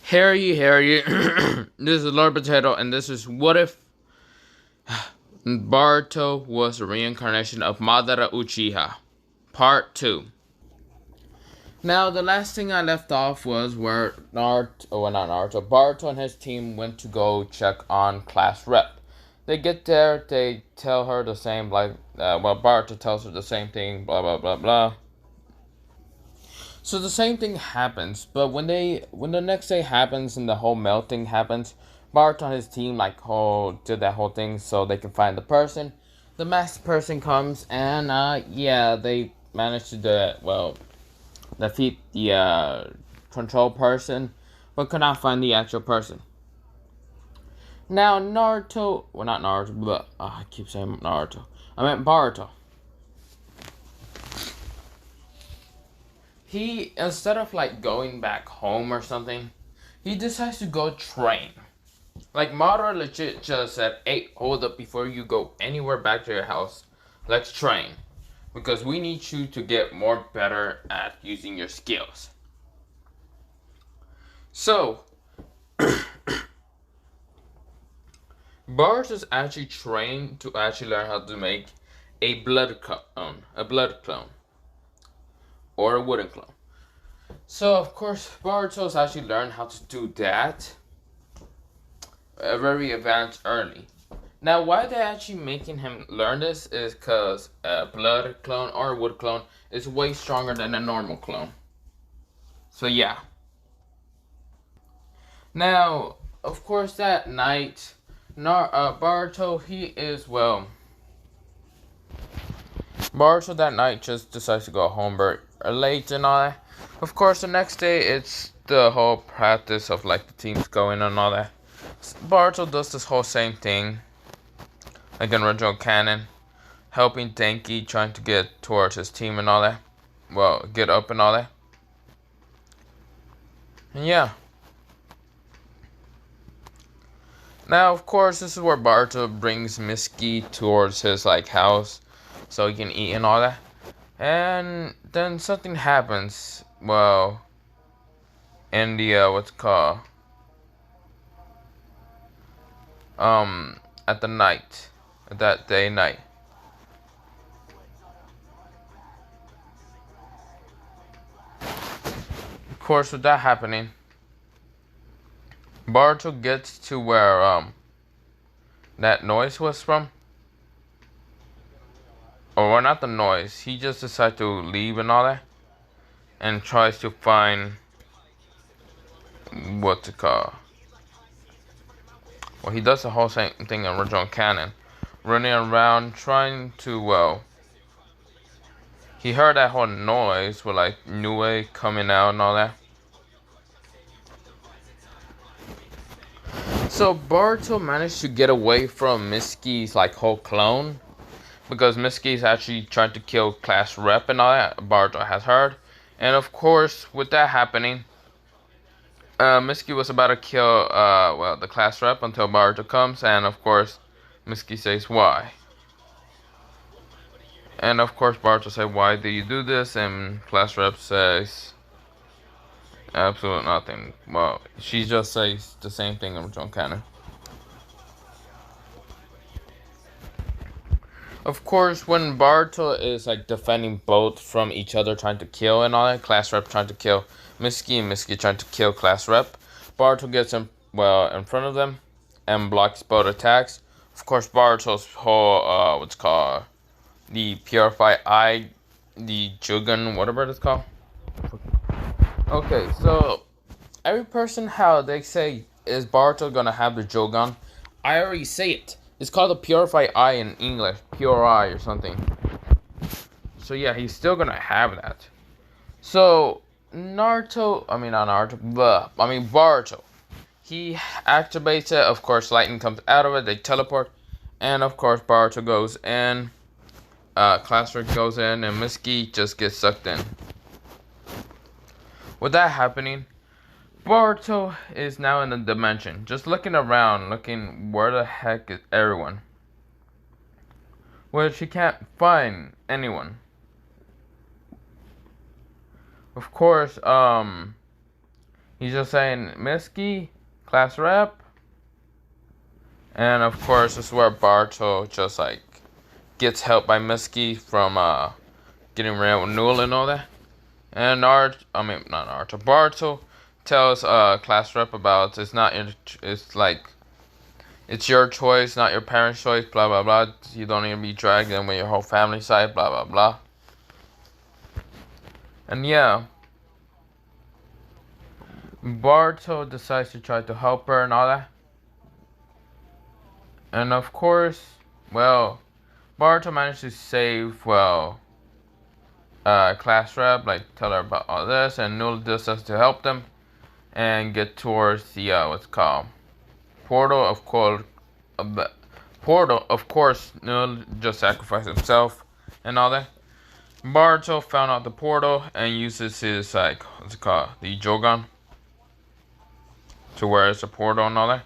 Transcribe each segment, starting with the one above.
Harry, this is Lord Potato, and this is What If Boruto was a reincarnation of Madara Uchiha, Part 2. Now, the last thing I left off was where Boruto and his team went to go check on class rep. They get there, they tell her the same, Boruto tells her the same thing, blah, blah, blah, blah. So the same thing happens, but when the next day happens and the whole melt thing happens, Bart and his team did that whole thing so they can find the person. The masked person comes and they managed to defeat the control person, but could not find the actual person. Now Naruto, well not Naruto, but I keep saying Naruto. I meant Boruto. He, instead of going back home or something, he decides to go train. Like Madara legit just said, "Hey, hold up, before you go anywhere back to your house, let's train. Because we need you to get more better at using your skills." So, Boruto's actually trained to actually learn how to make a blood clone. Or a wooden clone. So, of course, Boruto's actually learned how to do that very advanced early. Now, why they're actually making him learn this is because a blood clone or a wood clone is way stronger than a normal clone. So, yeah. Now, of course, that night, Boruto, Boruto that night just decides to go home very late and all that. Of course, the next day, it's the whole practice of the teams going and all that. Boruto does this whole same thing, like in original canon, helping Denki trying to get towards his team and all that. Well, get up and all that. And yeah. Now, of course, this is where Boruto brings Mitsuki towards his house so he can eat and all that. And then something happens. Well, in the at the night, that day night. Of course, with that happening, Boruto gets to where that noise was from. Or not the noise. He just decides to leave and all that, and tries to find what's it called. Well, he does the whole same thing in original canon, running around trying to he heard that whole noise with Nue coming out and all that. So Boruto managed to get away from Mitsuki's whole clone, because Mitsuki's actually trying to kill class rep and all that. Boruto has heard, and of course, with that happening, Mitsuki was about to kill the class rep until Boruto comes, and of course, Mitsuki says why. And of course, Boruto says, "Why do you do this?" And class rep says, "Absolute nothing." Well, she just says the same thing in original canon. Of course, when Boruto is defending both from each other, trying to kill and all that, class rep trying to kill Mitsuki and Mitsuki trying to kill class rep, Boruto gets in front of them and blocks both attacks. Of course, Boruto's whole the Purify Eye, the Jugun, whatever it's called. Okay, so every person, how they say, is Boruto gonna have the Jogan? I already say it. It's called the Purify Eye in English, Pure Eye or something. So yeah, he's still gonna have that. So Boruto, he activates it. Of course, lightning comes out of it. They teleport, and of course, Boruto goes in. Classroom goes in, and Mitsuki just gets sucked in. With that happening, Boruto is now in the dimension, just looking around, looking where the heck is everyone. Which he can't find anyone. Of course, He's just saying, Misky, class rep. And of course, this is where Boruto just like gets help by Misky from getting rid of Null and all that. And not Naruto. Boruto tells class rep about it's like it's your choice, not your parents' choice, blah blah blah. You don't need to be dragged in with your whole family side, blah blah blah. And yeah, Boruto decides to try to help her and all that. And of course, well, Boruto managed to save, class rep, like tell her about all this, and Null decides to help them and get towards the, what's it called? Portal, of course, Null just sacrificed himself and all that. Boruto found out the portal and uses his, like, what's it called? The Jogan to where it's a portal and all that.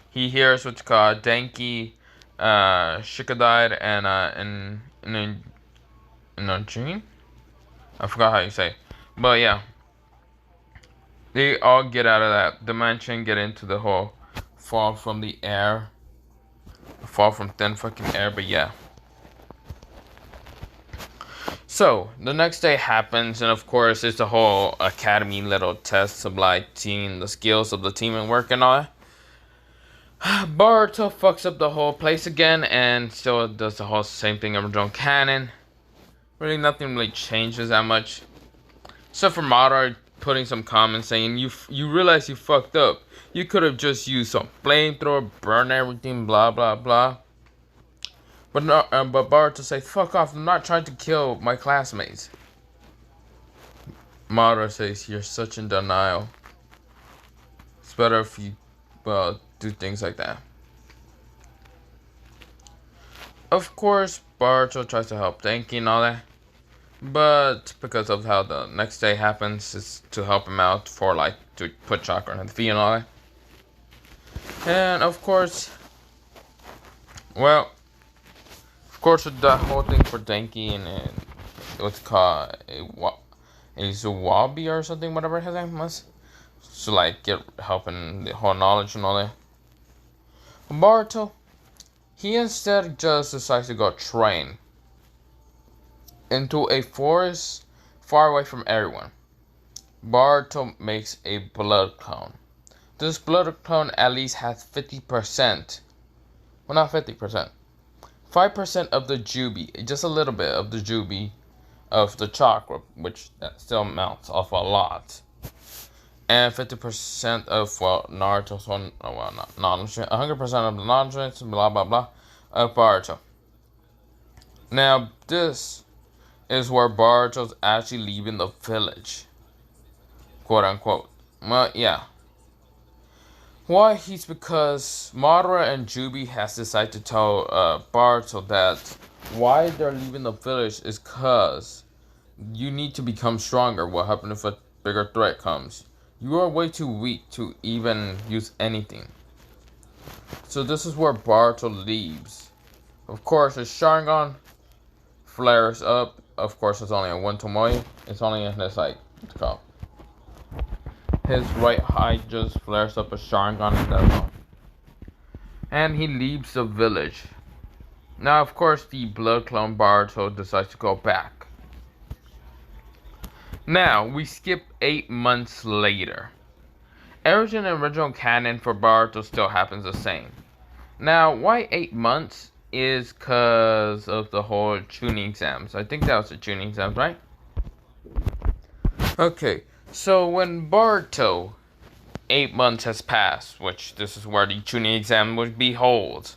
He hears what's called Denki, Shikadai, and a dream? I forgot how you say. But yeah. They all get out of that dimension, get into the whole fall from the air. Fall from thin fucking air, but yeah. So, the next day happens, and of course, it's the whole academy little tests of like seeing the skills of the team and work and all that. Boruto fucks up the whole place again and still does the whole same thing in original canon. Really nothing really changes that much. Except for Madara putting some comments saying, you realize you fucked up. You could have just used some flamethrower, burn everything, blah blah blah. But Boruto says, fuck off, I'm not trying to kill my classmates. Madara says, you're such in denial. It's better if you, do things like that. Of course, Boruto tries to help Denki and all that. But because of how the next day happens, it's to help him out for like to put chakra in his feet and all that. And of course, the whole thing for Denki and what's it called a Zuwabi or something, whatever his name was. So like get help in the whole knowledge and all that. Boruto, he instead just decides to go train into a forest far away from everyone. Boruto makes a blood clone. This blood clone at least has 50%. Well, not 50%. 5% of the Jubi, just a little bit of the Jubi of the chakra, which that still amounts of a lot. And 50% of, Naruto's, not knowledge, 100% of the knowledge, blah blah blah, of Boruto. Now, this is where Boruto's actually leaving the village. Quote unquote. Well, yeah. Why? He's because Madara and Jubi has decided to tell Boruto that why they're leaving the village is cause you need to become stronger. What happens if a bigger threat comes? You are way too weak to even use anything. So this is where Boruto leaves. Of course, his Sharingan flares up. Of course, it's only a one Tomoe. It's only in his, like, what's it called? His right eye just flares up a Sharingan and that's all. And he leaves the village. Now, of course, the blood clone Boruto decides to go back. Now, we skip 8 months later. Everything in original canon for Boruto still happens the same. Now, why 8 months is because of the whole tuning exams. I think that was the tuning exams, right? Okay, so when Boruto 8 months has passed, which this is where the tuning exam would be held.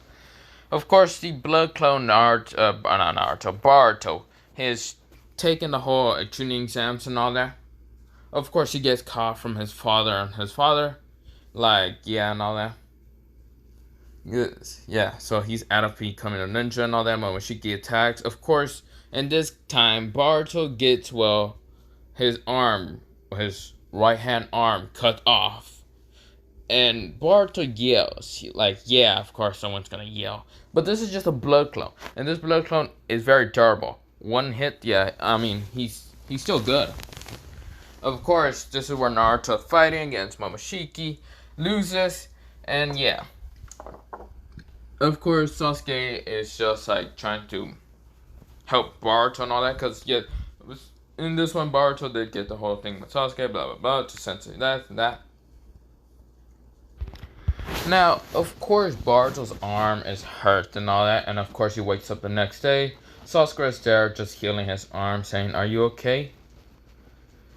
Of course, the blood clone Boruto has taken the whole tuning exams and all that. Of course, he gets caught from his father and his father, and all that. Yeah, so he's out of becoming a ninja and all that when Shiki attacks. Of course, in this time, Boruto gets, his right hand arm cut off. And Boruto yells, of course someone's gonna yell. But this is just a blood clone. And this blood clone is very durable. One hit, he's still good. Of course, this is where Naruto fighting against Momoshiki loses, and yeah. Of course, Sasuke is just like trying to help Boruto and all that, because yeah, it was in this one Boruto did get the whole thing with Sasuke, blah blah blah, to sensei that and that. Now, of course, Boruto's arm is hurt and all that, and of course he wakes up the next day. Sasuke is there just healing his arm, saying, "Are you okay?"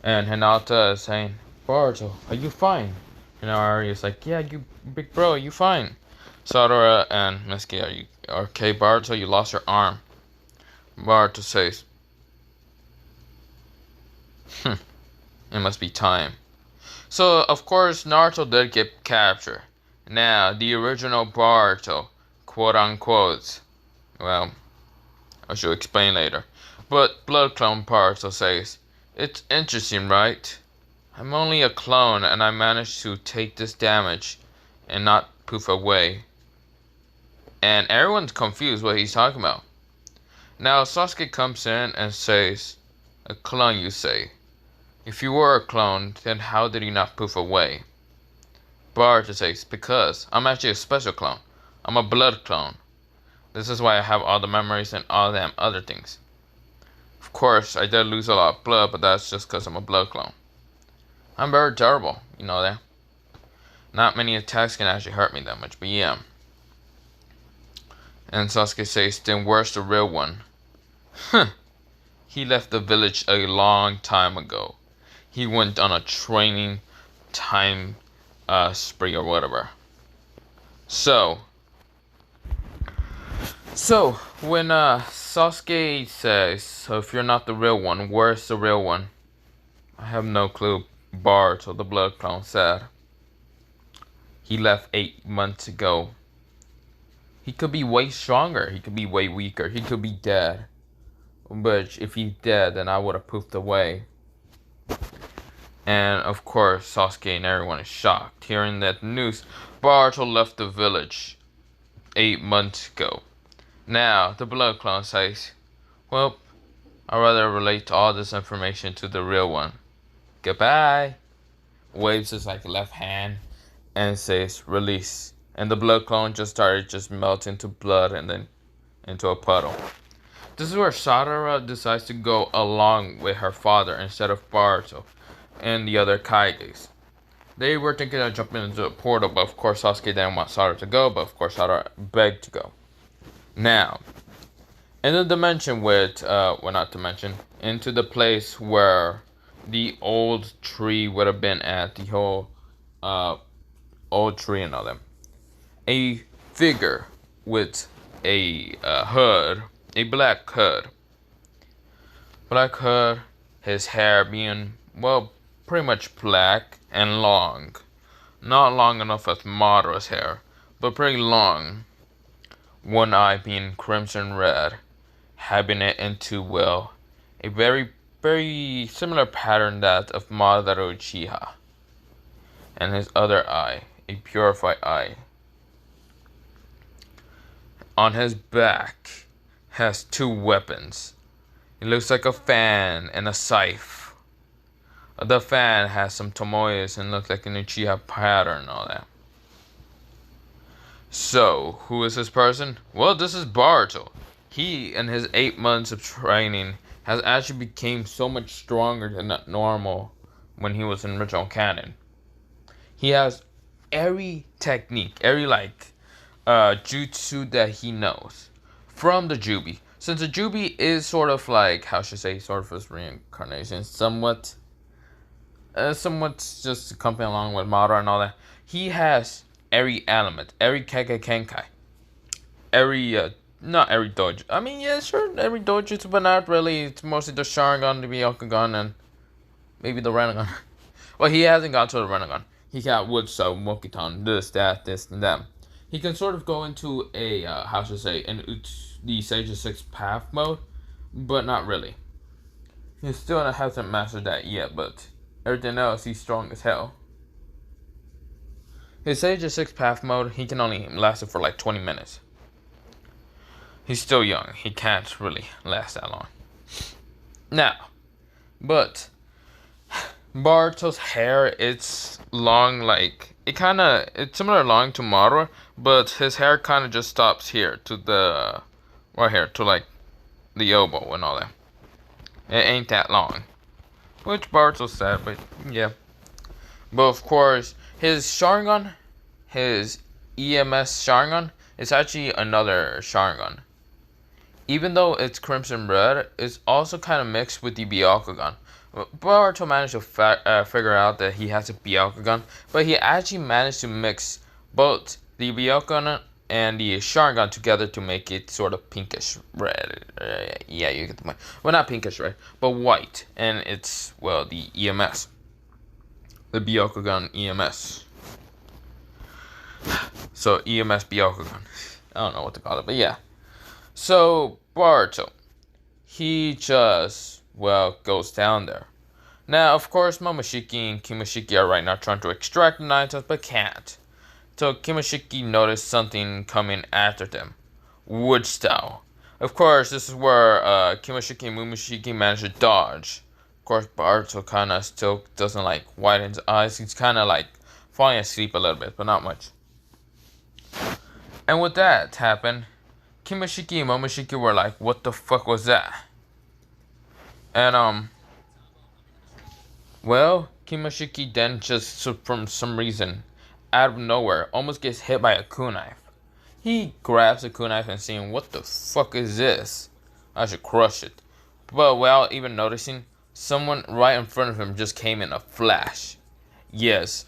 And Hinata is saying, "Boruto, are you fine?" And Ari is like, "Yeah, you big bro, are you fine?" Sadora and Mitsuki, "Are you okay, Boruto? You lost your arm." Boruto says, "It must be time." So, of course, Naruto did get captured. Now, the original Boruto, quote unquote, well, I should explain later. But Blood Clone Boruto says, "It's interesting, right? I'm only a clone and I managed to take this damage and not poof away." And everyone's confused what he's talking about. Now Sasuke comes in and says, "A clone, you say? If you were a clone, then how did you not poof away?" Boruto says, "Because I'm actually a special clone. I'm a blood clone. This is why I have all the memories and all them other things. Of course, I did lose a lot of blood, but that's just because I'm a blood clone. I'm very durable, you know that. Not many attacks can actually hurt me that much, but yeah." And Sasuke says, "Then where's the real one?" Huh. He left the village a long time ago. He went on a training time spree or whatever. So when Sasuke says, "So if you're not the real one, where's the real one?" "I have no clue," Boruto, the blood clone, said. "He left 8 months ago. He could be way stronger. He could be way weaker. He could be dead. But if he's dead, then I would have poofed away." And of course, Sasuke and everyone is shocked. Hearing that news, Boruto left the village 8 months ago. Now, the blood clone says, "Well, I'd rather relate all this information to the real one. Goodbye." Waves his left hand and says, "Release." And the blood clone just started melting to blood and then into a puddle. This is where Sadara decides to go along with her father instead of Boruto and the other Kages. They were thinking of jumping into a portal, but of course Sasuke didn't want Sadara to go, but of course Sadara begged to go. Now, in the dimension with, not dimension, into the place where the old tree would have been at, the whole, old tree and all that. A figure with a hood, a black hood. Black hood, his hair being, well, pretty much black and long. Not long enough as Madara's hair, but pretty long. One eye being crimson red, having it into, well, a very, very similar pattern that of Madara Uchiha. And his other eye, a purified eye. On his back has 2 weapons. It looks like a fan and a scythe. The fan has some tomoyas and looks like an Uchiha pattern and all that. So, who is this person? Well, this is Boruto. He, in his 8 months of training, has actually become so much stronger than normal when he was in original canon. He has every technique, every jutsu that he knows from the Jubi. Since the Jubi is sort of like, how should I say, sort of his reincarnation, somewhat just accompanying along with Madara and all that. He has every element, every Keke Kenkai, every, not every dojo. I mean, yeah, sure, every dojutsu, but not really. It's mostly the Sharingan, the Byakugan, and maybe the Rinnegan. Well, he hasn't got to the Rinnegan. He got Woodso, Mokiton, this, and that. He can sort of go into a, how should I say, the Sage of Six Path mode, but not really. He still hasn't mastered that yet, but everything else, he's strong as hell. His Sage of Six Path mode, he can only last it for like 20 minutes. He's still young. He can't really last that long. Now, but Boruto's hair, it's long, like it's similar long to Madara, but his hair kind of just stops here to the right here to like the elbow and all that. It ain't that long, which Boruto's sad, but yeah. But of course, his Sharingan, his EMS Sharingan, is actually another Sharingan. Even though it's crimson red, it's also kind of mixed with the Byakugan. Boruto managed to figure out that he has a Byakugan, but he actually managed to mix both the Byakugan and the Sharingan together to make it sort of pinkish red. Yeah, you get the point. Well, not pinkish red, but white. And it's, well, the EMS. The Byakugan EMS. So, EMS Byakugan. I don't know what to call it, but yeah. So, Boruto, he just, well, goes down there. Now, of course, Momoshiki and Kimoshiki are right now trying to extract the Ninetales, but can't. So, Kimoshiki noticed something coming after them. Wood style. Of course, this is where Kimoshiki and Momoshiki manage to dodge. Of course, Boruto kind of still doesn't like widen his eyes. He's kind of like falling asleep a little bit, but not much. And with that happened, Kimoshiki and Momoshiki were like, what the fuck was that? And, well, Kimoshiki then just, from some reason, out of nowhere, almost gets hit by a kunai. He grabs a kunai and saying, what the fuck is this? I should crush it. But without even noticing, someone right in front of him just came in a flash. Yes,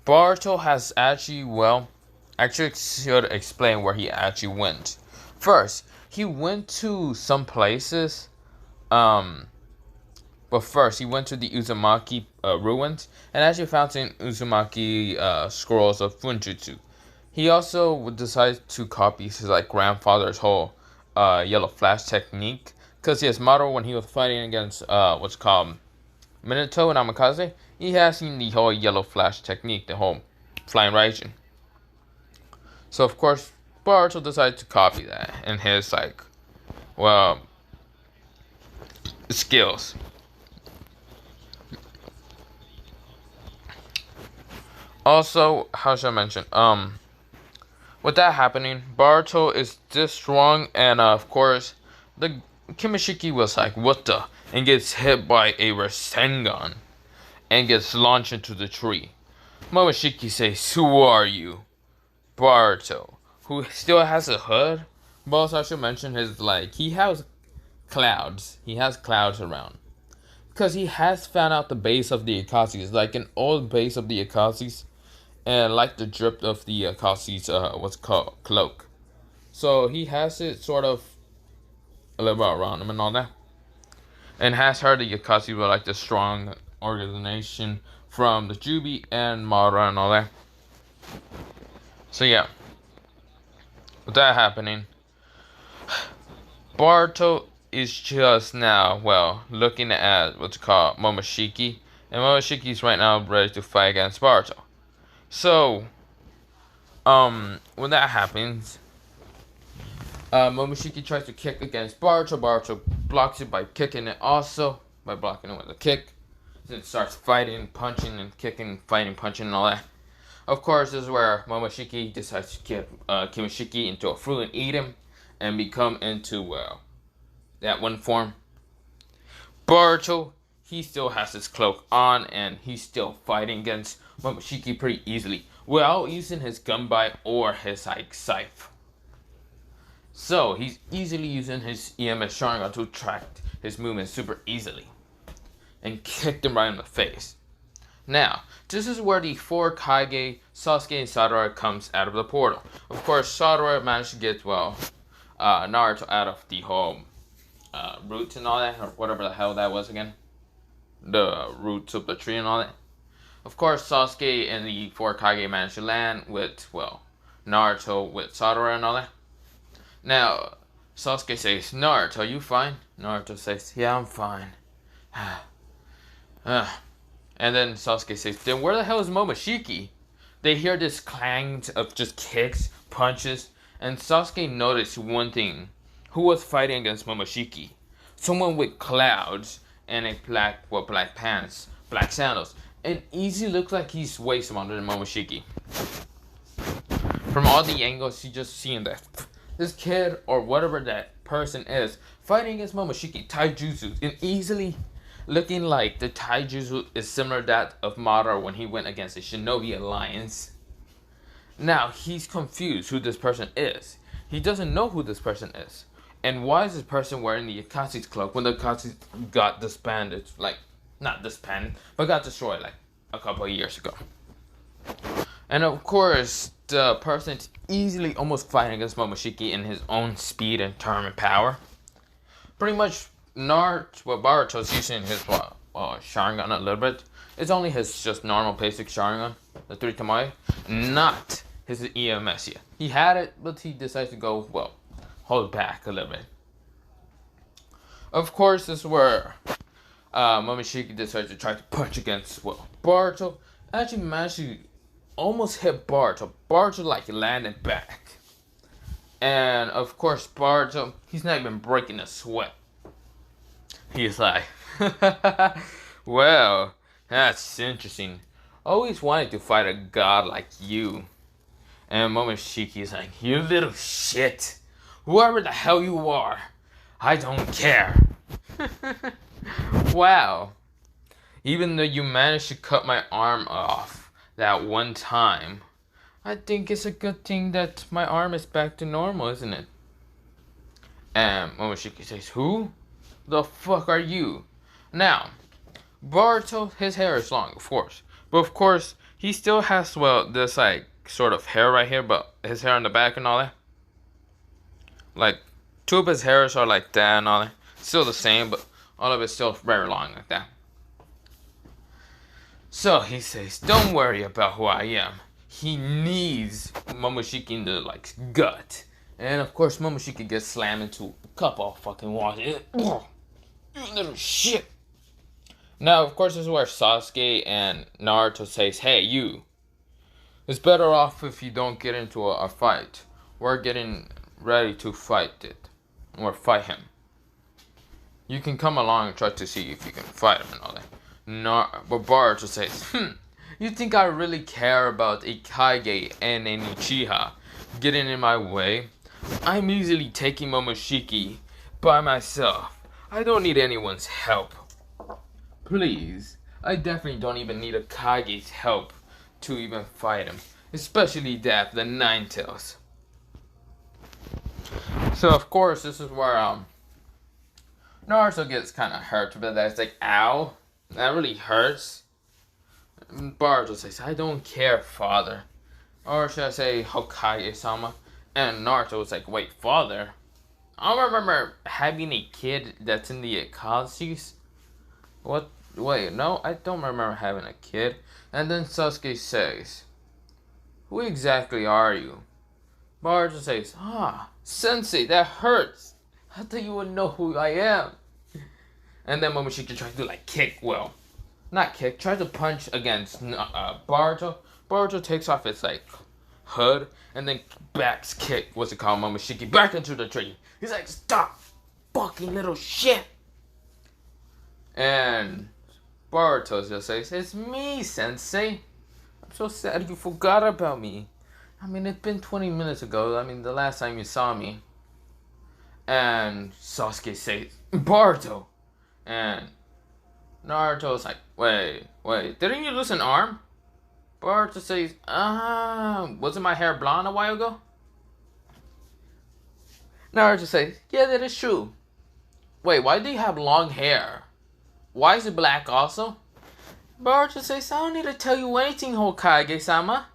Boruto has actually, well, actually should explain where he actually went. First, he went to some places, but first he went to the Uzumaki ruins and actually found some Uzumaki scrolls of Funjutsu. He also decided to copy his like grandfather's whole yellow flash technique, because his model when he was fighting against what's called Minato and Amikaze, he has seen the whole yellow flash technique, the whole flying Raijin. So of course Boruto decided to copy that in his like, well, skills. Also, how should I mention? With that happening, Boruto is this strong, and of course, the Kimoshiki was like, "What the?" and gets hit by a Rasengan, and gets launched into the tree. Momoshiki says, "Who are you?" Boruto, who still has a hood. But also, I should mention his like he has clouds. He has clouds around. Because he has found out the base of the Akatsuki, like an old base of the Akatsuki, and like the drip of the Akatsuki's what's called cloak. So he has it sort of a little bit around him and all that, and has heard the Akatsuki were like the strong organization from the Jubi and Madara and all that. So yeah, with that happening, Boruto is just now, well, looking at what's called Momoshiki, and Momoshiki's right now ready to fight against Boruto. So, when that happens, Momoshiki tries to kick against Boruto. Boruto blocks it by kicking it also, by blocking it with a kick. Then it starts fighting, punching, and kicking, fighting, punching, and all that. Of course, this is where Momoshiki decides to get Kimoshiki into a fruit and eat him, and become into, well, that one form. Boruto, he still has his cloak on, and he's still fighting against Momoshiki pretty easily, without using his gunbai or his like scythe. So he's easily using his EMS Sharingan to track his movements super easily, and kicked him right in the face. Now, this is where the four Kage, Sasuke, and Madara comes out of the portal. Of course, Madara managed to get, well, Naruto out of the whole roots and all that, or whatever the hell that was again. The roots of the tree and all that. Of course, Sasuke and the four Kage managed to land with, well, Naruto with Madara and all that. Now, Sasuke says, Naruto, are you fine? Naruto says, yeah, I'm fine. And then Sasuke says, then where the hell is Momoshiki? They hear this clang of just kicks, punches, and Sasuke noticed one thing. Who was fighting against Momoshiki? Someone with clouds and a black pants. black sandals, and easily looks like he's way smaller than Momoshiki. From all the angles, you just seeing that this kid or whatever that person is fighting against Momoshiki taijutsu, and easily looking like the taijutsu is similar to that of Madara when he went against the Shinobi Alliance. Now he's confused who this person is. He doesn't know who this person is. And why is this person wearing the Akatsuki's cloak when the Akatsuki got disbanded? Like, not disbanded, but got destroyed like a couple of years ago. And of course, the person is easily almost fighting against Momoshiki in his own speed and term and power. Pretty much, Boruto's using his Sharingan a little bit. It's only his just normal basic Sharingan, the 3 Tomoe, not his EMS yet. He had it, but he decided to go, well, hold back a little bit. Of course, this is where Momoshiki decided to try to punch against, well, Boruto. Actually managed to almost hit Boruto. Boruto like landed back. And of course, Boruto, he's not even breaking a sweat. He's like, well, that's interesting. Always wanted to fight a god like you. And Momoshiki's like, you little shit. Whoever the hell you are, I don't care. Wow. Even though you managed to cut my arm off that one time, I think it's a good thing that my arm is back to normal, isn't it? And Momoshiki says, who the fuck are you? Now, Boruto, his hair is long, of course. But of course, he still has, well, this like sort of hair right here, but his hair on the back and all that. Like, 2 of his hairs are like that and all that. Still the same, but all of it's still very long like that. So he says, don't worry about who I am. He needs Momoshiki in the like gut. And of course Momoshiki gets slammed into a couple of fucking walls. You little shit. Now of course this is where Sasuke and Naruto says, hey you, it's better off if you don't get into a fight. We're getting ready to fight it. Or fight him. You can come along and try to see if you can fight him and all that. But Boruto says, you think I really care about a Kage and an Uchiha getting in my way? I'm easily taking Momoshiki by myself. I don't need anyone's help. Please, I definitely don't even need a Kage's help to even fight him. Especially that, the Nine Tails. So of course, this is where Naruto gets kind of hurt, but that's like, ow, that really hurts. And Boruto says, I don't care, father. Or should I say, Hokage-sama? And Naruto was like, wait, father? I don't remember having a kid that's in the Akatsuki's. What? Wait, no, I don't remember having a kid. And then Sasuke says, who exactly are you? Boruto says, Sensei, that hurts. I thought you would know who I am. And then Momoshiki tries to like kick, well, not kick, tries to punch against Boruto. Boruto takes off his like hood and then backs kick, what's it called, Momoshiki back into the tree. He's like, stop, fucking little shit. And Boruto just says, it's me, Sensei. I'm so sad you forgot about me. I mean, it's been 20 minutes ago. I mean, the last time you saw me. And Sasuke says, Boruto. And Naruto's like, wait, didn't you lose an arm? Boruto says, wasn't my hair blonde a while ago? Naruto says, yeah, that is true. Wait, why do you have long hair? Why is it black also? Boruto says, I don't need to tell you anything, Hokage-sama.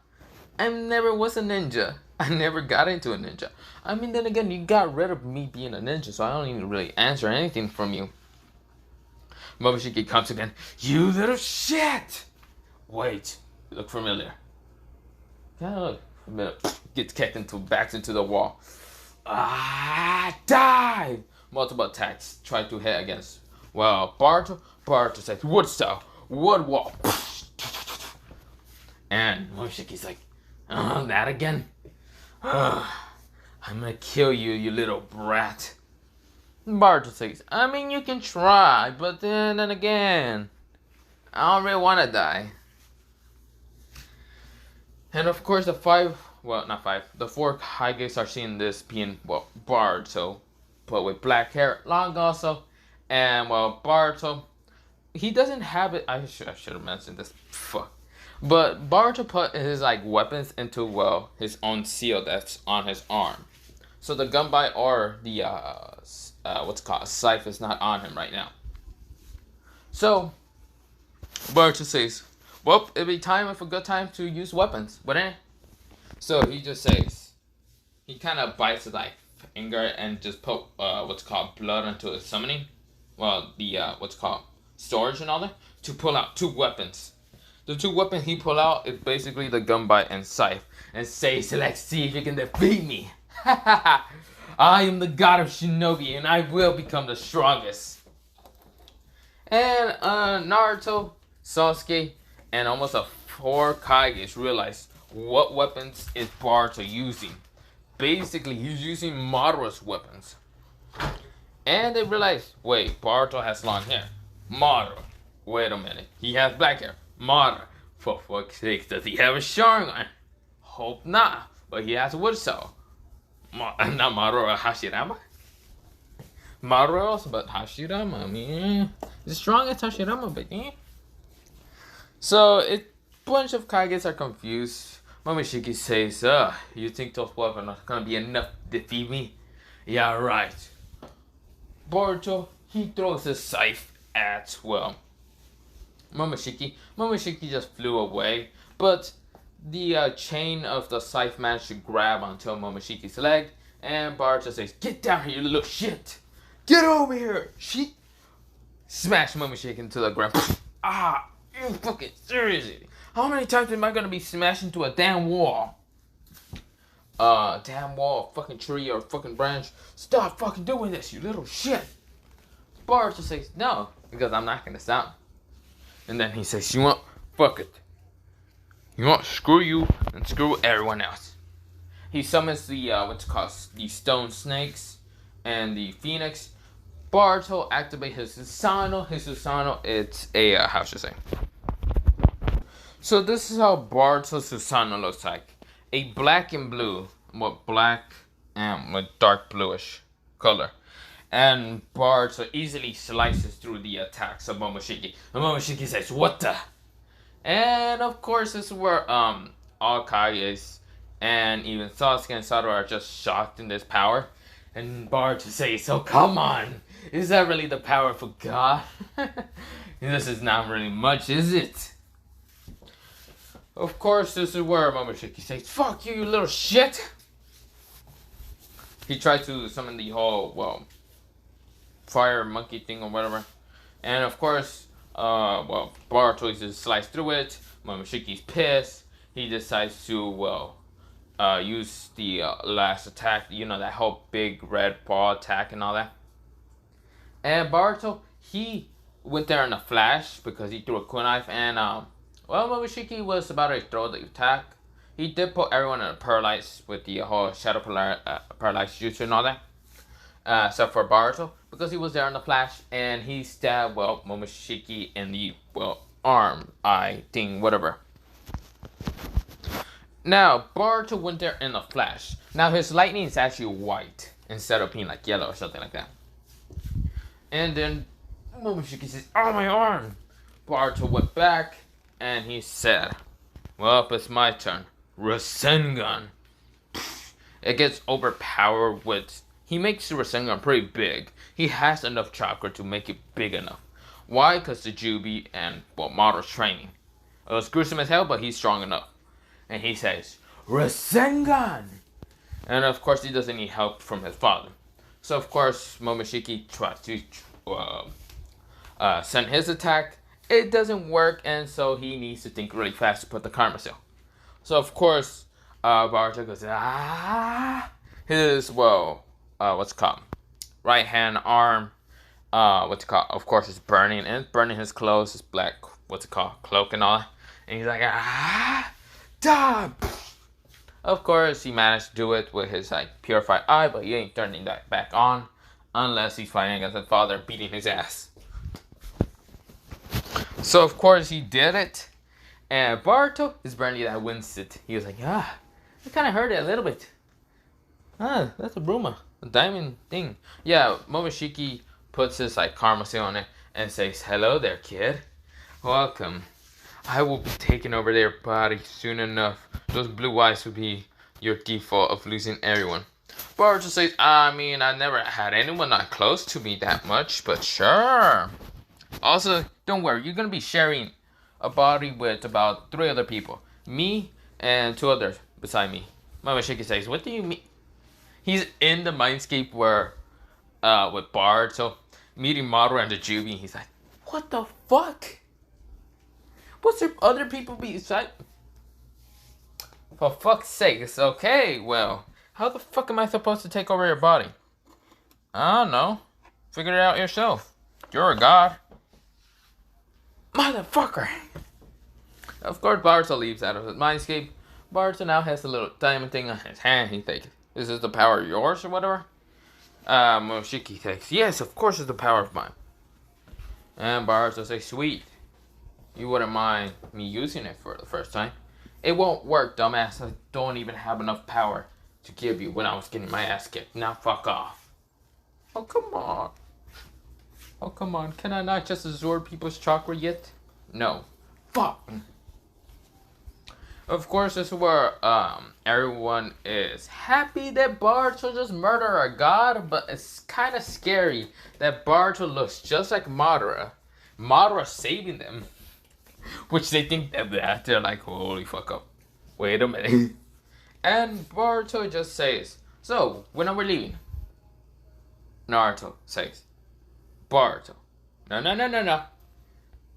I never was a ninja. I never got into a ninja. I mean, then again, you got rid of me being a ninja, so I don't even really answer anything from you. Momoshiki comes again. You little shit! Wait, you look familiar. Kind of look familiar. Gets kicked back into the wall. Die! Multiple attacks try to hit against. Well, Boruto says, what style? What wall? And Momoshiki's like, that again? I'm gonna kill you, you little brat. Boruto says, I mean, you can try, but then and again, I don't really want to die. And of course, the the four Kages are seeing this being, well, Boruto, but with black hair, long also, and, well, Boruto, he doesn't have it. I should have mentioned this. Fuck. But Boruto put his, like, weapons into, well, his own seal that's on his arm. So the gunbai or the what's it called, scythe is not on him right now. So Boruto says, "Well, it'll be a good time to use weapons, wouldn't it?" So he just says, he kind of bites his, like, finger and just put what's called blood into his summoning. Well, the what's called storage and all that, to pull out two weapons. The two weapons he pull out is basically the gunbai and scythe, and says, "Let's see if you can defeat me. I am the god of shinobi, and I will become the strongest." And Naruto, Sasuke, and almost a four Kages realize what weapons is Boruto using. Basically, he's using Madara's weapons. And they realize, wait, Boruto has long hair. Madara. Wait a minute. He has black hair. Madara. For fuck's sake, does he have a Sharingan? Hope not. But he has a wood saw. Not Madara, Hashirama. Madara also, but Hashirama, I mean, he's strong as Hashirama, but yeah. So, a bunch of Kages are confused. Momoshiki says, you think those weapons are gonna be enough to defeat me? Yeah, right. Boruto, he throws his scythe at, well, Momoshiki. Momoshiki just flew away, but the chain of the scythe managed to grab onto Momoshiki's leg, and Boruto says, "Get down here, you little shit! Get over here, shit!" Smash Momoshiki into the ground. Ah, you fucking seriously? How many times am I gonna be smashed into a damn wall? Damn wall, fucking tree, or fucking branch. Stop fucking doing this, you little shit. Boruto says, "No, because I'm not gonna stop." And then he says, "You want? Fuck it. You want? Screw you and screw everyone else." He summons the, what's it called, the stone snakes and the phoenix. Boruto activates his Susanoo. His Susanoo, it's a, how should I say? So this is how Boruto's Susanoo looks like. A black and blue, black and with dark bluish color. And Boruto easily slices through the attacks of Momoshiki. And Momoshiki says, "What the?" And of course, this is where all Kages and even Sasuke and Satoru are just shocked in this power. And Boruto says, "So come on, is that really the power of a god? This is not really much, is it?" Of course, this is where Momoshiki says, "Fuck you, you little shit." He tries to summon the whole, well, fire monkey thing or whatever. And of course, Boruto just slice through it. Momoshiki's pissed. He decides to, well, use the last attack. You know, that whole big red ball attack and all that. And Boruto, he went there in a flash because he threw a kunai. And, Momoshiki was about to throw the attack. He did put everyone in a paralyze with the whole shadow paralyze jutsu and all that. Except for Boruto, because he was there in the flash, and he stabbed, well, Momoshiki in the, well, arm, eye, thing, whatever. Now, Boruto went there in the flash. Now, his lightning is actually white, instead of being, like, yellow or something like that. And then, Momoshiki says, "Oh, my arm!" Boruto went back, and he said, "Well, it's my turn. Rasengan." It gets overpowered with... He makes the Rasengan pretty big. He has enough chakra to make it big enough. Why? Because the Jubi and, well, Madara's training. It was gruesome as hell, but he's strong enough. And he says, "Rasengan!" And of course, he doesn't need help from his father. So of course, Momoshiki tries to send his attack. It doesn't work, and so he needs to think really fast to put the karma seal. So of course, Boruto goes, his, well, what's it called? Right hand arm, what's it called? Of course, it's burning, and it's burning his clothes, his black, what's it called? Cloak and all that. And he's like, "Die!" Of course, he managed to do it with his, like, purified eye, but he ain't turning that back on unless he's fighting against his father, beating his ass. So of course he did it, and Boruto is barely that wins it. He was like, I kind of heard it a little bit. That's a Bruma, a diamond thing. Yeah, Momoshiki puts his like karma seal on it and says, "Hello there, kid. Welcome. I will be taking over their body soon enough. Those blue eyes will be your default of losing everyone." Boruto says, I never had anyone that close to me that much, but sure. Also, don't worry, you're gonna be sharing a body with about 3 other people. Me and 2 others beside me. Momoshiki says, what do you mean? He's in the mindscape where, with Bard, so meeting Madara and the Jubi, he's like, what the fuck? What's there other people beside? For fuck's sake, it's okay, well, how the fuck am I supposed to take over your body? I don't know. Figure it out yourself. You're a god. Motherfucker! Of course, Boruto leaves out of his mindscape. Boruto now has a little diamond thing on his hand. He thinks, is this the power of yours or whatever? Momoshiki thinks, yes, of course it's the power of mine. And Boruto says, sweet. You wouldn't mind me using it for the first time. It won't work, dumbass. I don't even have enough power to give you when I was getting my ass kicked. Now fuck off. Oh, come on. Oh, come on. Can I not just absorb people's chakra yet? No. Fuck. Of course, this is where everyone is happy that Boruto just murdered a god, but it's kind of scary that Boruto looks just like Madara. Madara saving them. Which they think that they're like, holy fuck up. Wait a minute. And Boruto just says, so, when are we leaving? Naruto says, Boruto. No.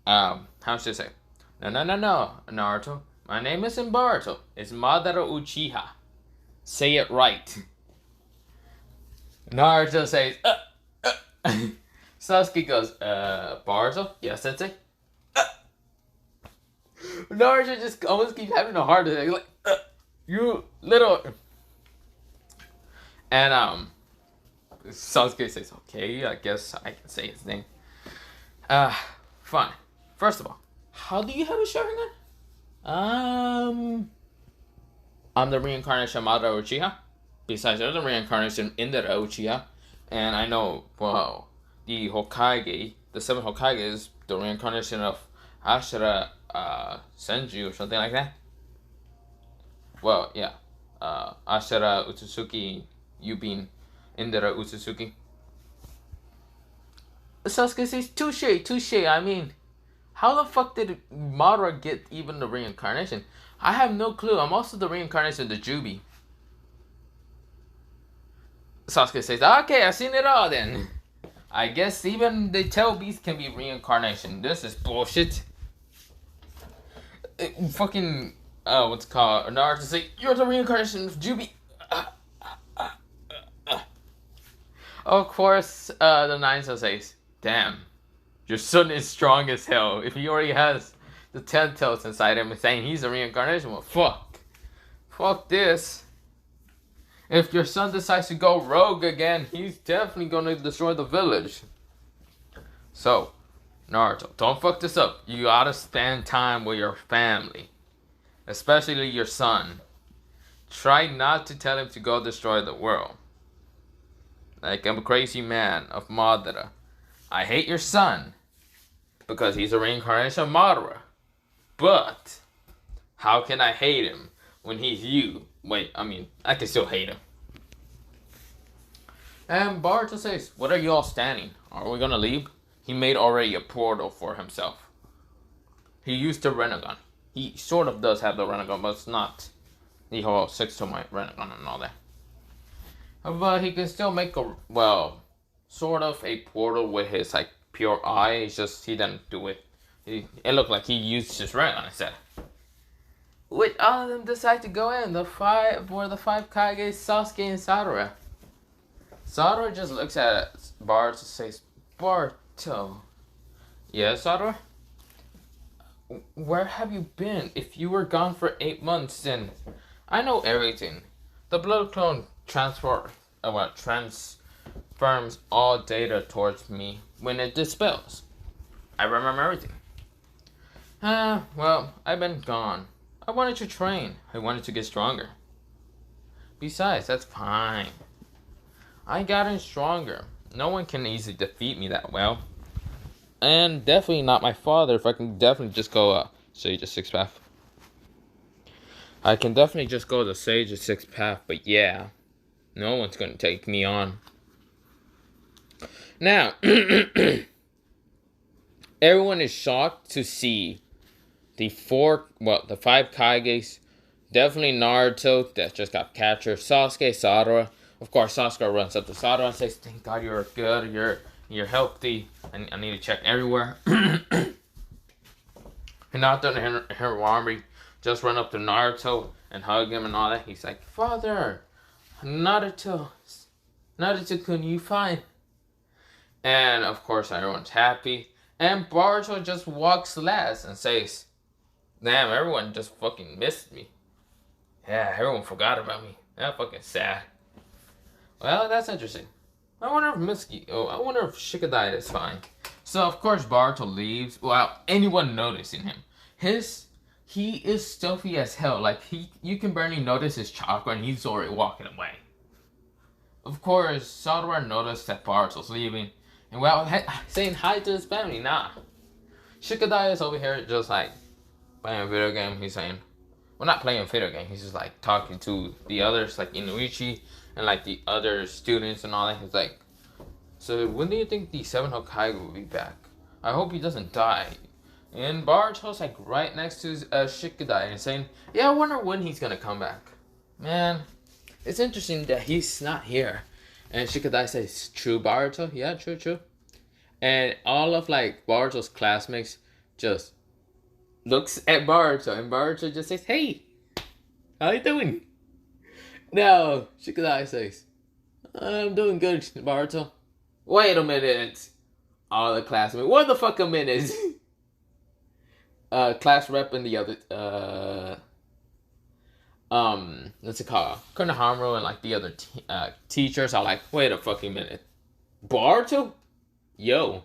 How should I say? No, Naruto. My name isn't Boruto. It's Madara Uchiha. Say it right. Naruto says, Sasuke goes, Boruto? Yes, that's it. Naruto just almost keeps having a heart attack. Like, you little. And, Sasuke says, okay, I guess I can say his name. Fine. First of all, how do you have a Sharingan? I'm the reincarnation of Madara Uchiha. Besides, there's a reincarnation in the Uchiha. And I know, well, the Hokage, the 7 Hokage is the reincarnation of Ashura Senju or something like that. Well, yeah. Ashura Utsutsuki, Yubin, Indra Utsutsuki. Sasuke says, touche. I mean, how the fuck did Madara get even the reincarnation? I have no clue. I'm also the reincarnation of the Jubi. Sasuke says, okay, I've seen it all then. I guess even the tail beast can be reincarnation. This is bullshit. Fucking, what's it called? Naruto say, you're the reincarnation of Jubi. Of course, the Naruto says, damn, your son is strong as hell. If he already has the 10 tails inside him and saying he's a reincarnation, well, fuck this. If your son decides to go rogue again, he's definitely gonna destroy the village. So, Naruto, don't fuck this up. You gotta spend time with your family. Especially your son. Try not to tell him to go destroy the world. Like I'm a crazy man of Madara. I hate your son. Because he's a reincarnation of Madara. But, how can I hate him when he's you? Wait, I can still hate him. And Boruto says, what are you all standing? Are we gonna leave? He made already a portal for himself. He used the Rinnegan. He sort of does have the Rinnegan, but it's not the whole 6-to-1 Rinnegan and all that. But he can still make sort of a portal with his, pure eye. It's just, he didn't do it. It looked like he used his Rinnegan instead. Which all of them decide to go in. The 5 Kages, Sasuke and Madara. Madara just looks at Boruto and says, Boruto. Yes, Madara? Where have you been? If you were gone for 8 months, then I know everything. The blood clone transforms all data towards me when it dispels. I remember everything. Well, I've been gone. I wanted to train. I wanted to get stronger. Besides, that's fine. I gotten stronger. No one can easily defeat me that well. And definitely not my father, if I can definitely just go, Sage of Sixth Path. I can definitely just go the Sage of Sixth Path, but yeah. No one's gonna take me on. Now, everyone is shocked to see the five Kages. Definitely Naruto, that just got captured. Sasuke, Madara. Of course, Sasuke runs up to Madara and says, "Thank God you're good. You're healthy. I need to check everywhere." Hinata and her army just run up to Naruto and hug him and all that. He's like, "Father, Naruto-kun, you fine?" And of course, everyone's happy. And Boruto just walks last and says, "Damn, everyone just fucking missed me. Yeah, everyone forgot about me. That's fucking sad." Well, that's interesting. I wonder if Shikadai is fine. So of course Boruto leaves without anyone noticing him. He is stealthy as hell. Like you can barely notice his chakra and he's already walking away. Of course, Madara noticed that Boruto's leaving, and saying hi to his family, nah. Shikadai is over here just like playing a video game. He's saying, well, not playing a video game. He's just like talking to the others, like Inuichi and like the other students and all that. He's like, "So when do you think the Seven Hokage will be back? I hope he doesn't die." And Boruto's like right next to Shikadai and saying, "Yeah, I wonder when he's gonna come back." Man, it's interesting that he's not here. And Shikadai says, "True, Boruto? Yeah, true. And all of like Boruto's classmates just looks at Boruto, and Boruto just says, "Hey, how you doing?" Now, Shikadai says, "I'm doing good, Boruto." Wait a minute. All the classmates, what the fuck a minute? Class rep and the other, what's it called? Konohamaru and like the other teachers are like, "Wait a fucking minute. Boruto? Yo."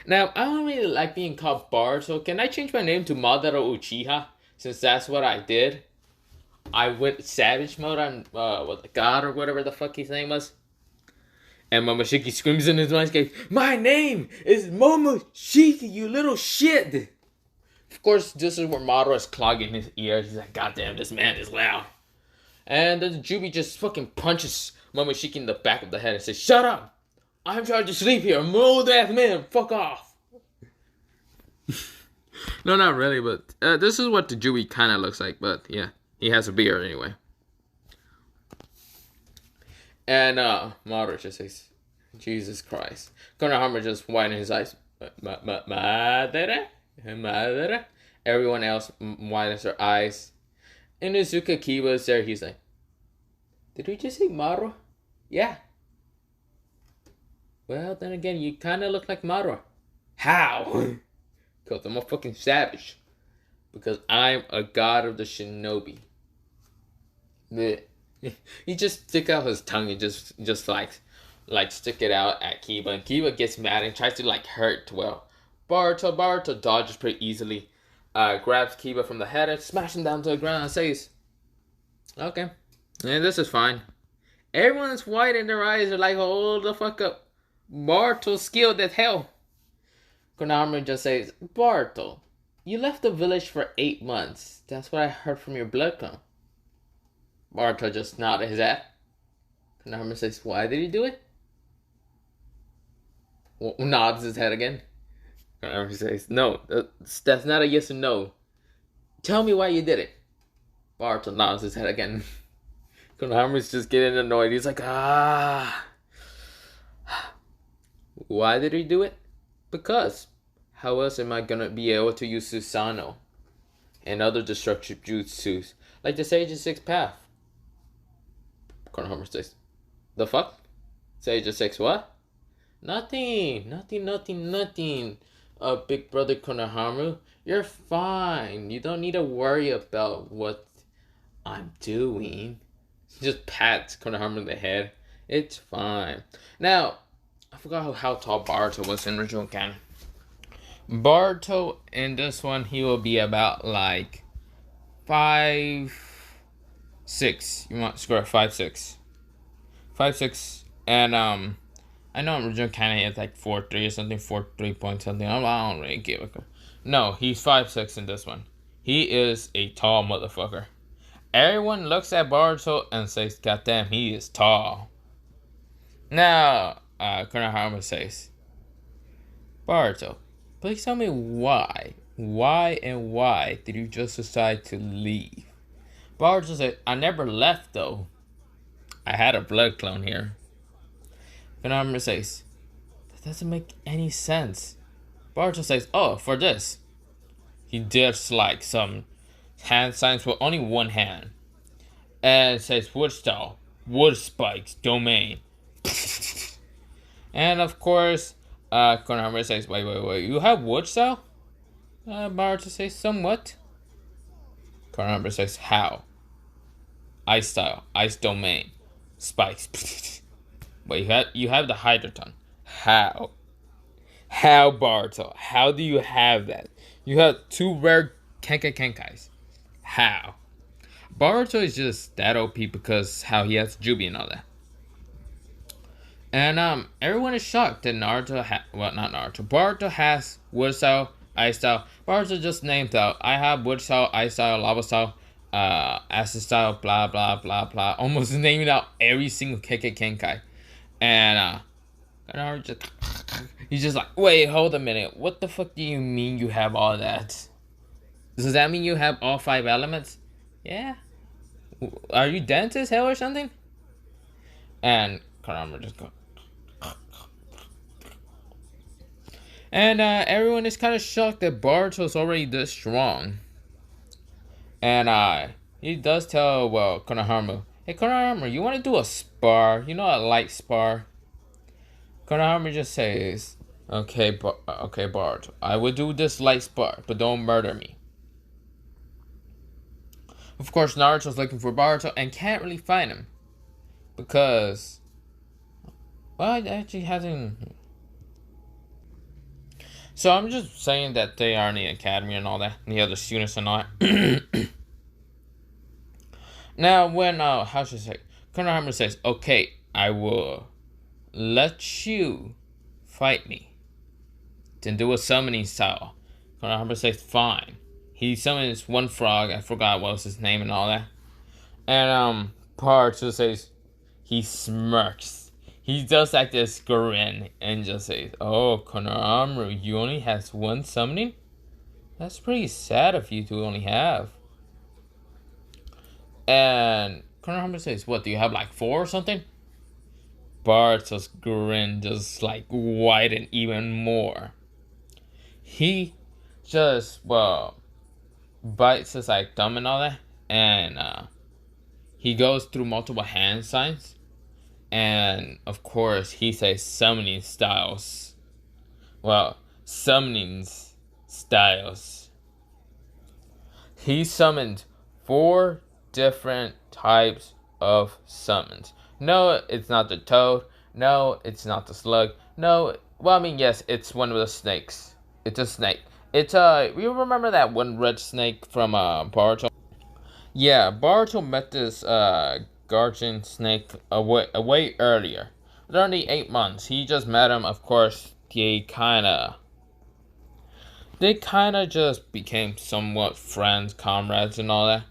Now, I don't really like being called Boruto. Can I change my name to Madara Uchiha? Since that's what I did. I went savage mode on, the god or whatever the fuck his name was. And Momoshiki screams in his mind, "My name is Momoshiki, you little shit!" Of course, this is where Madara is clogging his ears. He's like, "God damn, this man is loud." And then Jubi just fucking punches Momoshiki in the back of the head and says, "Shut up! I'm trying to sleep here. I'm an old ass man. Fuck off." No, not really, but this is what the Jubi kind of looks like. But yeah, he has a beard anyway. And Madara just says, "Jesus Christ." Konohamaru just widened his eyes. Madara? Everyone else widens their eyes. Inuzuka Kiba is there. He's like, "Did we just say Madara?" "Yeah." "Well, then again, you kind of look like Madara." "How?" "Because I'm a fucking savage. Because I'm a god of the shinobi." He just stick out his tongue and just like stick it out at Kiba, and Kiba gets mad and tries to like hurt. Well, Boruto dodges pretty easily, grabs Kiba from the head and smashes him down to the ground and says, "Okay, yeah, this is fine." Everyone's white in their eyes. They're like, "Hold the fuck up, Boruto's skilled as hell." Konohamaru just says, "Boruto, you left the village for 8 months. That's what I heard from your blood clone." Boruto just nodded his head. Konohamaru says, "Why did he do it?" Nods his head again. Konohamaru says, "No, that's not a yes or no. Tell me why you did it." Boruto nods his head again. Konohamaru's just getting annoyed. He's like, "Why did he do it? Because how else am I gonna be able to use Susanoo and other destructive jutsus like the Sage of Sixth Path?" Konohamaru says, "The fuck? Sage of Six what?" Nothing. Big brother Konohamaru, you're fine. You don't need to worry about what I'm doing." Just pats Konohamaru in the head. It's fine. Now, I forgot how tall Boruto was in original canon. Boruto in this one, he will be about like 5'6". You want score 5'6", 5'6", and I know original kind of is like 4'3" or something, 4'3" point something. I don't really give a. No, he's 5'6" in this one. He is a tall motherfucker. Everyone looks at Boruto and says, "God damn, he is tall." Now, Konohama says, "Boruto, please tell me why. Why did you just decide to leave?" Boruto said, "I never left though. I had a blood clone here." Konohama says, "That doesn't make any sense." Boruto says, "Oh, for this." He does like some hand signs with only one hand. And says wood style, wood spikes, domain. And of course, Konohama says, wait, you have wood style? Boruto says, somewhat. Konohama says, how? Ice style, ice domain, spikes. But you have the hydroton. How? How, Boruto? How do you have that? You have two rare Kenkais. How? Boruto is just that OP because how he has Jubi and all that. And everyone is shocked that not Naruto. Boruto has wood style, ice style. Boruto just named out. I have wood style, ice style, lava style, acid style, blah blah blah blah. Almost naming out every single Kenkai. And Naruto just he's just like, wait, hold a minute. What the fuck do you mean you have all that? Does that mean you have all 5 elements? Yeah. Are you dentist hell or something? And Karama just go. And everyone is kind of shocked that Boruto's already this strong. And he does tell, well, Konohama, hey Konohama, you want to do a spar? You know, a light spar. Konohama just says, okay, Boruto, I will do this light spar, but don't murder me. Of course, Naruto's looking for Boruto and can't really find him. Because, well, it actually hasn't. So I'm just saying that they are in the academy and all that, and the other students and all that. Now, when, how should I say, Konohama says, okay, I will let you fight me. Then do a summoning style. Konohama says, fine. He summons one frog, I forgot what was his name and all that. And, Boruto says, he smirks. He does like this grin and just says, oh, Konohama, you only has one summoning? That's pretty sad of you to only have. And Konohama says, what, do you have like 4 or something? Boruto's grin just like widened even more. He just, well, bites his like thumb and all that. And he goes through multiple hand signs. And, of course, he says summoning styles. Well, summoning styles. He summoned 4 different types of summons. No, it's not the toad. No, it's not the slug. No, well, I mean, yes, it's one of the snakes. It's a snake. It's, you remember that one red snake from, Boruto? Yeah, Boruto met this, guardian snake way earlier. During the 8 months, he just met him. Of course, they kind of just became somewhat friends, comrades, and all that.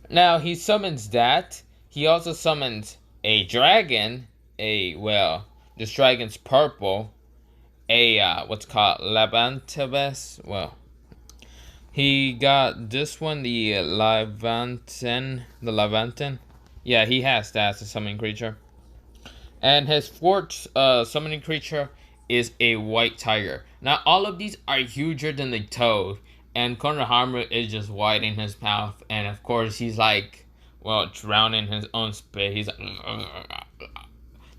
Now he summons that. He also summons a dragon. This dragon's purple. What's called Labantibus. Well, he got this one, the Levanten. Yeah, he has that as a summoning creature. And his 4th summoning creature is a white tiger. Now, all of these are huger than the toad. And Konohama is just wide in his mouth. And of course, he's like, well, drowning in his own spit. He's like,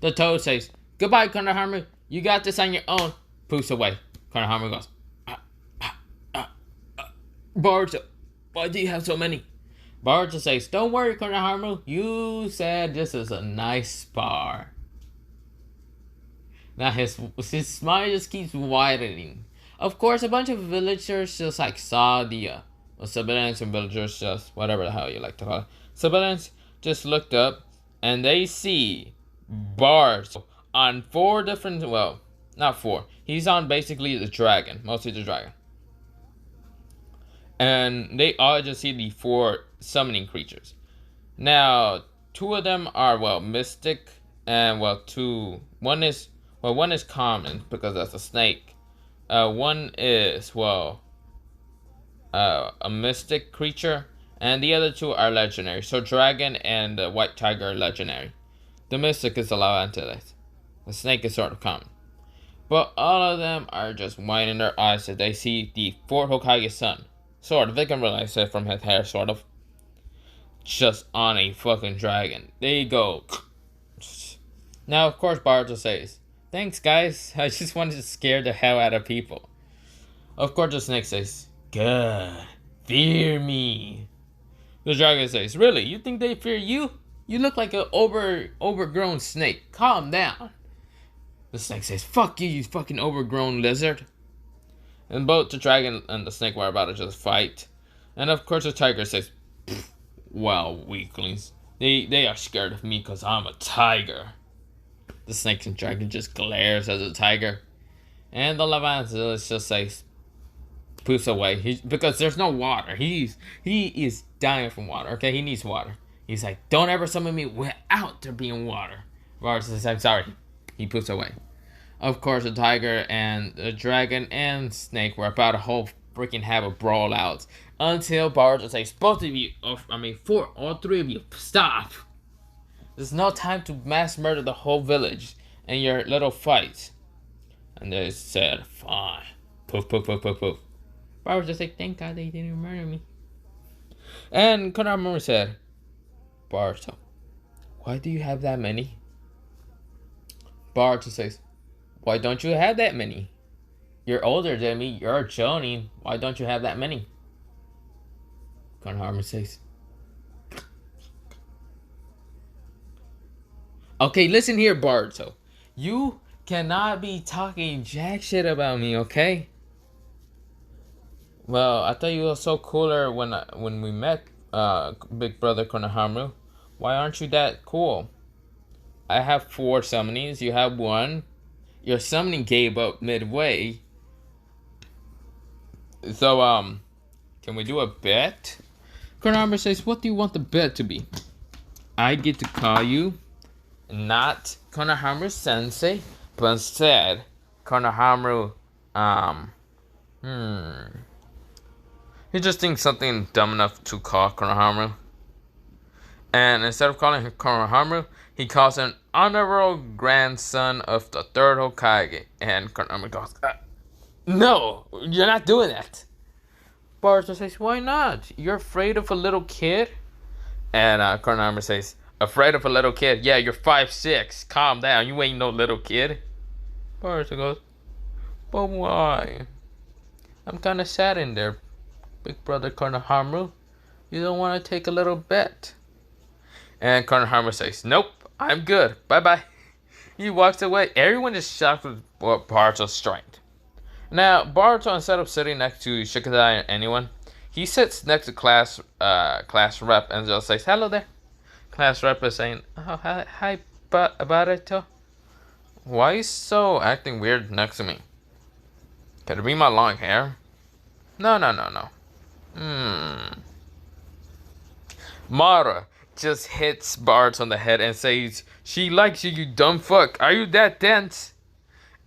the toad says, goodbye, Konohama. You got this on your own. Poofs away. Konohama goes, Boruto, why do you have so many? Boruto says, don't worry, Konohama. You said this is a nice spar. Now his smile just keeps widening. Of course, a bunch of villagers just like saw the civilians and villagers, just whatever the hell you like to call it. Civilians just looked up and they see bars on four different, well, not four. He's on basically the dragon, mostly the dragon. And they all just see the four summoning creatures. Now, two of them are, well, mystic, and, well, one is common, because that's a snake. One is, well, a mystic creature, and the other two are legendary. So, dragon and the white tiger are legendary. The mystic is a Lavantilis. The snake is sort of common. But all of them are just whining their eyes as they see the fourth Hokage's son. Sort of, they can realize it from his hair, sort of. Just on a fucking dragon. There you go. Now, of course, Boruto says, "Thanks, guys. I just wanted to scare the hell out of people." Of course, the snake says, "God, fear me." The dragon says, "Really? You think they fear you? You look like an overgrown snake. Calm down." The snake says, "Fuck you, you fucking overgrown lizard." And both the dragon and the snake were about to just fight. And of course the tiger says, "Well, weaklings, they are scared of me because I'm a tiger." The snake and dragon just glares at the tiger. And the Leviathan just says, poofs away. Because there's no water. He is dying from water, okay? He needs water. He's like, "Don't ever summon me without there being water." Varus says, "I'm sorry." He poofs away. Of course, the tiger and the dragon and snake were about to whole freaking have a brawl out. Until Boruto says, "Both of you, all three of you, stop. There's no time to mass murder the whole village in your little fight." And they said, "Fine." Poof, poof, poof, poof, poof. Boruto said, "Thank God they didn't murder me." And Konohamaru said, "Boruto, why do you have that many?" Boruto says, "Why don't you have that many? You're older than me. You're a Jonin. Why don't you have that many?" Konohamaru says, "Okay, listen here, Boruto. You cannot be talking jack shit about me, okay? Well, I thought you were so cooler when we met, big brother Konohamaru. Why aren't you that cool? I have 4 summonings. You have 1. Your summoning gave up midway. So, can we do a bet?" Konohamaru says, "What do you want the bet to be?" "I get to call you not Konohamaru Sensei, but instead Konohamaru, he just thinks something dumb enough to call Konohamaru. And instead of calling him Konohamaru, he calls him honorable grandson of the third Hokage." And Konohamaru goes, "No, you're not doing that." Boruto says, "Why not? You're afraid of a little kid?" And Konohamaru says, "Afraid of a little kid? Yeah, you're 5'6". Calm down. You ain't no little kid." Boruto goes, "But why? I'm kind of sad in there, big brother Konohamaru. You don't want to take a little bet?" And Konohamaru says, "Nope, I'm good. Bye-bye." He walks away. Everyone is shocked with Boruto's strength. Now, Boruto, instead of sitting next to Shikadai or anyone, he sits next to class rep and just says, "Hello there." Class rep is saying, "Oh, hi, Boruto. Why are you so acting weird next to me? Could it be my long hair?" No. Madara just hits Boruto on the head and says, "She likes you, you dumb fuck. Are you that dense?"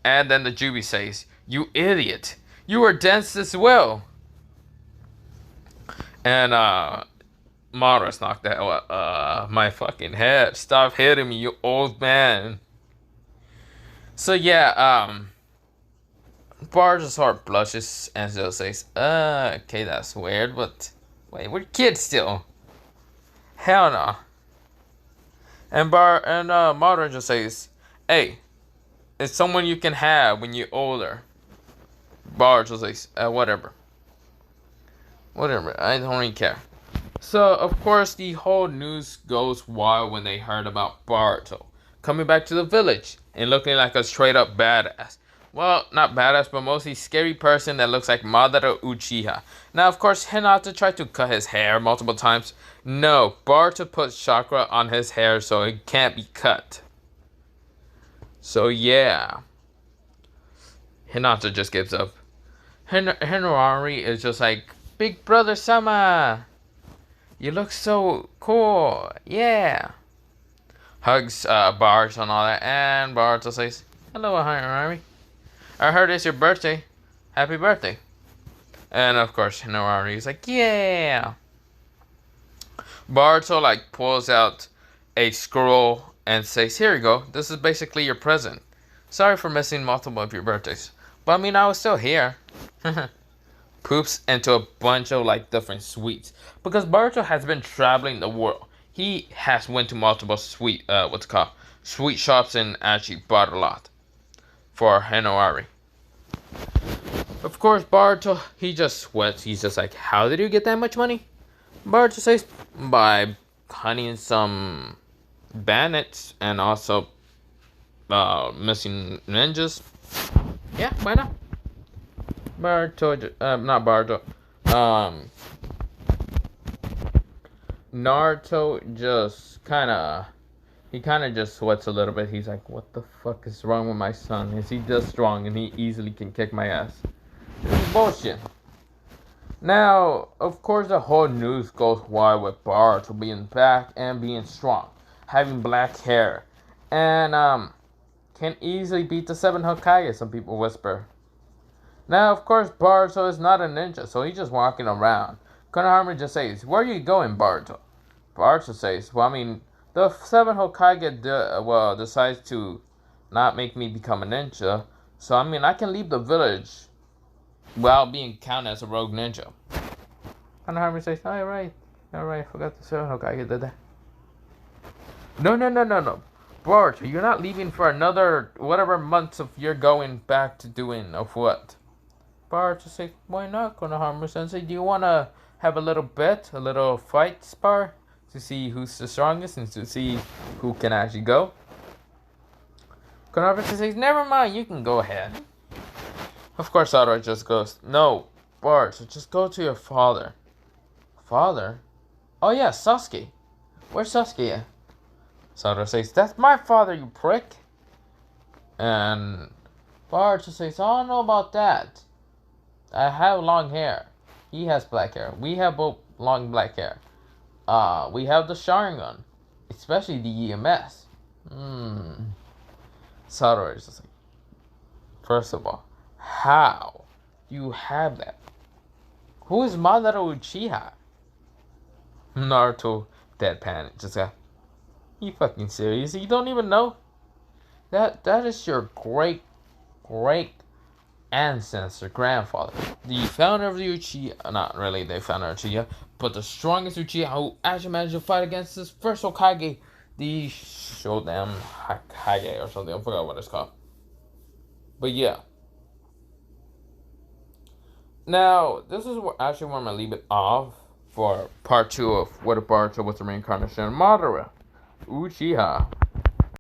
And then the Jubi says, "You idiot. You are dense as well." And Madara's knocked out my fucking head. "Stop hitting me, you old man." So yeah, Boruto's heart blushes and still says, "Okay, that's weird, but wait, we're kids still. Hell no." And Madara just says, "Hey, it's someone you can have when you're older." Boruto says, Whatever, I don't really care." So, of course, the whole news goes wild when they heard about Boruto coming back to the village and looking like a straight up badass. well, not badass, but mostly scary person that looks like Madara Uchiha. Now, of course, Hinata tried to cut his hair multiple times. No, Boruto put chakra on his hair so it can't be cut. So, yeah. Hinata just gives up. Hinori is just like, Big Brother Sama! You look so cool! Yeah! Hugs Boruto and all that, and Boruto says, hello, Hinori. I heard it's your birthday. Happy birthday. And of course, Hinori is like, yeah! Boruto like pulls out a scroll and says, here you go, this is basically your present. Sorry for missing multiple of your birthdays. But I mean, I was still here. Poops into a bunch of like different sweets. Because Boruto has been traveling the world. He has went to multiple sweet shops and actually bought a lot for Hinori. Of course, Boruto, he just sweats. He's just like, how did you get that much money? Boruto says, by hunting some bandits and also missing ninjas. Yeah, why not? Not Boruto. Naruto just he kind of just sweats a little bit. He's like, what the fuck is wrong with my son? Is he just strong and he easily can kick my ass? This is bullshit. Now, of course, the whole news goes wild with Boruto being back and being strong, having black hair, and can easily beat the 7 Hokage, some people whisper. Now, of course, Boruto is not a ninja, so he's just walking around. Konohamaru just says, where are you going, Boruto? Boruto says, well, I mean, the 7 Hokage decides to not make me become a ninja, so I mean, I can leave the village while being counted as a rogue ninja. Konohamaru says, alright, forgot the 7 Hokage did that. No. Boruto, you're not leaving for another whatever months of you're going back to doing of what? Boruto says, why not, Konohamaru Sensei? Do you want to have a little bet, a little fight spar to see who's the strongest and to see who can actually go? Konohamaru says, never mind, you can go ahead. Of course, Satoru just goes, no, Boruto, just go to your father. Father? Oh yeah, Sasuke. Where's Sasuke at? Satoru says, that's my father, you prick. And Boruto says, I don't know about that. I have long hair. He has black hair. We have both long black hair. We have the Sharingan. Especially the EMS. Satoru is just like, first of all, how do you have that? Who is Madara Uchiha? Naruto deadpan just got, you fucking serious? You don't even know? That is your great ancestor, grandfather. The founder of the Uchiha, not really the founder of Uchiha, but the strongest Uchiha who actually managed to fight against this first Hokage, the Shodan Hokage or something. I forgot what it's called. But yeah. Now, this is actually where I'm going to leave it off for part 2 of What If Boruto Was the Reincarnation of Madara Uchiha.